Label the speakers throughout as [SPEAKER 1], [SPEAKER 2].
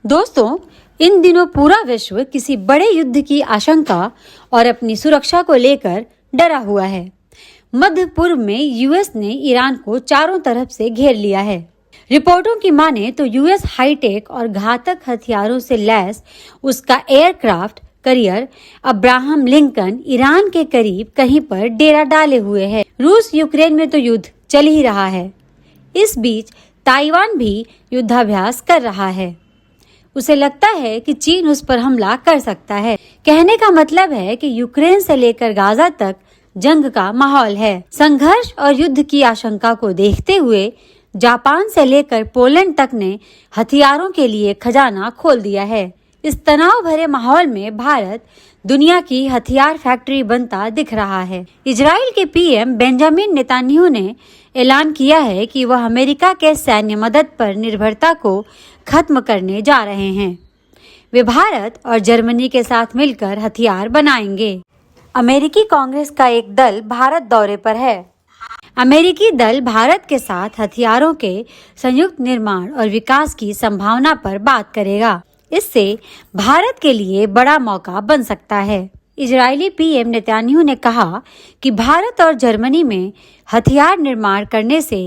[SPEAKER 1] दोस्तों, इन दिनों पूरा विश्व किसी बड़े युद्ध की आशंका और अपनी सुरक्षा को लेकर डरा हुआ है। मध्य पूर्व में यूएस ने ईरान को चारों तरफ से घेर लिया है। रिपोर्टों की माने तो यूएस हाईटेक और घातक हथियारों से लैस उसका aircraft carrier Abraham Lincoln Iran के करीब कहीं पर डेरा डाले हुए है। रूस यूक्रेन में तो युद्ध चल ही रहा है। इस बीच ताइवान भी युद्धाभ्यास कर रहा है। उसे लगता है कि चीन उस पर हमला कर सकता है। कहने का मतलब है कि यूक्रेन से लेकर गाजा तक जंग का माहौल है। संघर्ष और युद्ध की आशंका को देखते हुए जापान से लेकर पोलैंड तक ने हथियारों के लिए खजाना खोल दिया है। इस तनाव भरे माहौल में भारत दुनिया की हथियार फैक्ट्री बनता दिख रहा है। इजराइल के पीएम बेंजामिन नेतन्याहू ने ऐलान किया है कि वह अमेरिका के सैन्य मदद पर निर्भरता को खत्म करने जा रहे हैं। वे भारत और जर्मनी के साथ मिलकर हथियार बनाएंगे। अमेरिकी कांग्रेस का एक दल भारत दौरे पर है। अमेरिकी दल भारत के साथ हथियारों के संयुक्त निर्माण और विकास की संभावना पर बात करेगा। इससे भारत के लिए बड़ा मौका बन सकता है। इजरायली पीएम नेतन्याहू ने कहा कि भारत और जर्मनी में हथियार निर्माण करने से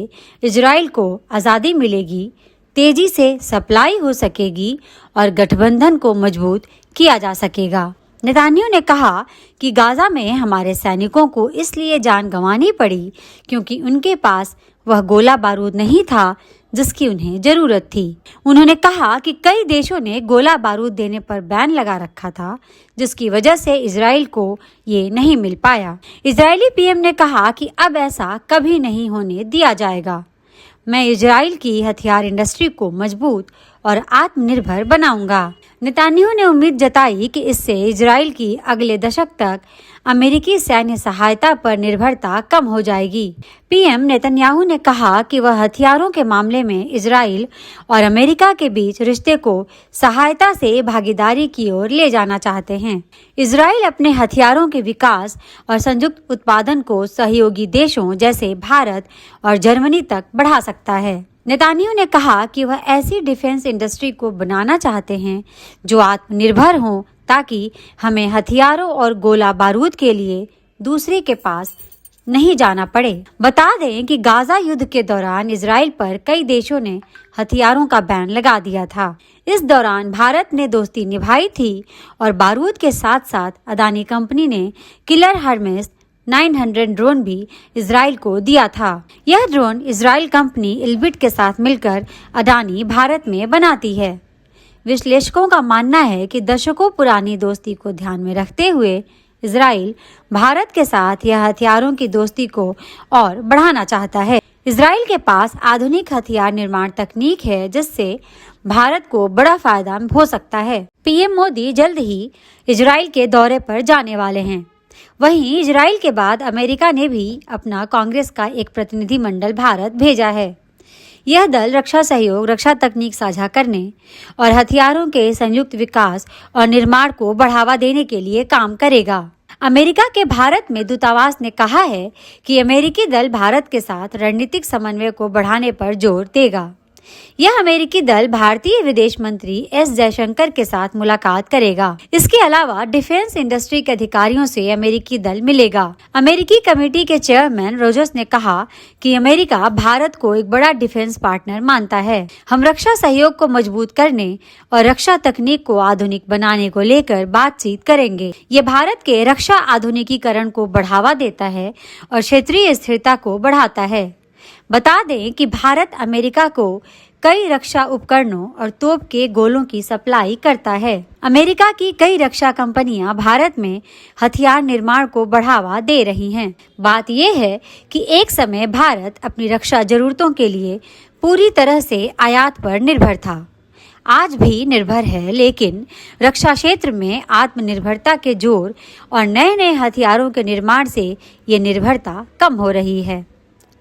[SPEAKER 1] इजराइल को आज़ादी मिलेगी, तेजी से सप्लाई हो सकेगी और गठबंधन को मजबूत किया जा सकेगा। नेतन्याहू ने कहा कि गाजा में हमारे सैनिकों को इसलिए जान गंवानी पड़ी क्योंकि उनके पास वह गोला बारूद नहीं था जिसकी उन्हें जरूरत थी। उन्होंने कहा कि कई देशों ने गोला बारूद देने पर बैन लगा रखा था, जिसकी वजह से इजराइल को ये नहीं मिल पाया। इजरायली पीएम ने कहा कि अब ऐसा कभी नहीं होने दिया जाएगा। मैं इजराइल की हथियार इंडस्ट्री को मजबूत और आत्मनिर्भर बनाऊंगा। नेतन्याहू ने उम्मीद जताई कि इससे इजराइल की अगले दशक तक अमेरिकी सैन्य सहायता पर निर्भरता कम हो जाएगी। पीएम नेतन्याहू ने कहा कि वह हथियारों के मामले में इजराइल और अमेरिका के बीच रिश्ते को सहायता से भागीदारी की ओर ले जाना चाहते हैं। इजराइल अपने हथियारों के विकास और संयुक्त उत्पादन को सहयोगी देशों जैसे भारत और जर्मनी तक बढ़ा सकता है। नेतन्याहू ने कहा कि वह ऐसी डिफेंस इंडस्ट्री को बनाना चाहते हैं जो आत्मनिर्भर हो, ताकि हमें हथियारों और गोला बारूद के लिए दूसरे के पास नहीं जाना पड़े। बता दें कि गाजा युद्ध के दौरान इजराइल पर कई देशों ने हथियारों का बैन लगा दिया था। इस दौरान भारत ने दोस्ती निभाई थी और बारूद के साथ साथ अदानी कंपनी ने किलर हर्मेस 900 ड्रोन भी इजराइल को दिया था। यह ड्रोन इजराइल कंपनी इल्बिट के साथ मिलकर अडानी भारत में बनाती है। विश्लेषकों का मानना है कि दशकों पुरानी दोस्ती को ध्यान में रखते हुए इजराइल भारत के साथ यह हथियारों की दोस्ती को और बढ़ाना चाहता है। इजराइल के पास आधुनिक हथियार निर्माण तकनीक है जिससे भारत को बड़ा फायदा हो सकता है। पीएम मोदी जल्द ही इजराइल के दौरे पर जाने वाले हैं। वहीं इजराइल के बाद अमेरिका ने भी अपना कांग्रेस का एक प्रतिनिधि मंडल भारत भेजा है। यह दल रक्षा सहयोग, रक्षा तकनीक साझा करने और हथियारों के संयुक्त विकास और निर्माण को बढ़ावा देने के लिए काम करेगा। अमेरिका के भारत में दूतावास ने कहा है कि अमेरिकी दल भारत के साथ रणनीतिक समन्वय को बढ़ाने पर जोर देगा। यह अमेरिकी दल भारतीय विदेश मंत्री एस जयशंकर के साथ मुलाकात करेगा। इसके अलावा डिफेंस इंडस्ट्री के अधिकारियों से अमेरिकी दल मिलेगा। अमेरिकी कमेटी के चेयरमैन रोजर्स ने कहा कि अमेरिका भारत को एक बड़ा डिफेंस पार्टनर मानता है। हम रक्षा सहयोग को मजबूत करने और रक्षा तकनीक को आधुनिक बनाने को लेकर बातचीत करेंगे। ये भारत के रक्षा आधुनिकीकरण को बढ़ावा देता है और क्षेत्रीय स्थिरता को बढ़ाता है। बता दें कि भारत अमेरिका को कई रक्षा उपकरणों और तोप के गोलों की सप्लाई करता है। अमेरिका की कई रक्षा कंपनियां भारत में हथियार निर्माण को बढ़ावा दे रही हैं। बात यह है कि एक समय भारत अपनी रक्षा जरूरतों के लिए पूरी तरह से आयात पर निर्भर था। आज भी निर्भर है, लेकिन रक्षा क्षेत्र में आत्मनिर्भरता के जोर और नए नए हथियारों के निर्माण से ये निर्भरता कम हो रही है।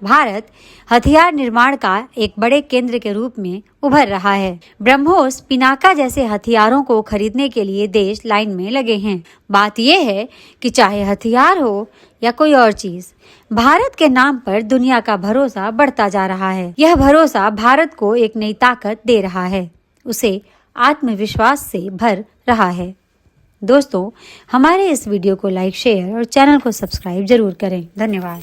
[SPEAKER 1] भारत हथियार निर्माण का एक बड़े केंद्र के रूप में उभर रहा है। ब्रह्मोस, पिनाका जैसे हथियारों को खरीदने के लिए देश लाइन में लगे हैं। बात यह है कि चाहे हथियार हो या कोई और चीज, भारत के नाम पर दुनिया का भरोसा बढ़ता जा रहा है। यह भरोसा भारत को एक नई ताकत दे रहा है, उसे आत्मविश्वास से भर रहा है। दोस्तों, हमारे इस वीडियो को लाइक, शेयर और चैनल को सब्सक्राइब जरूर करें। धन्यवाद।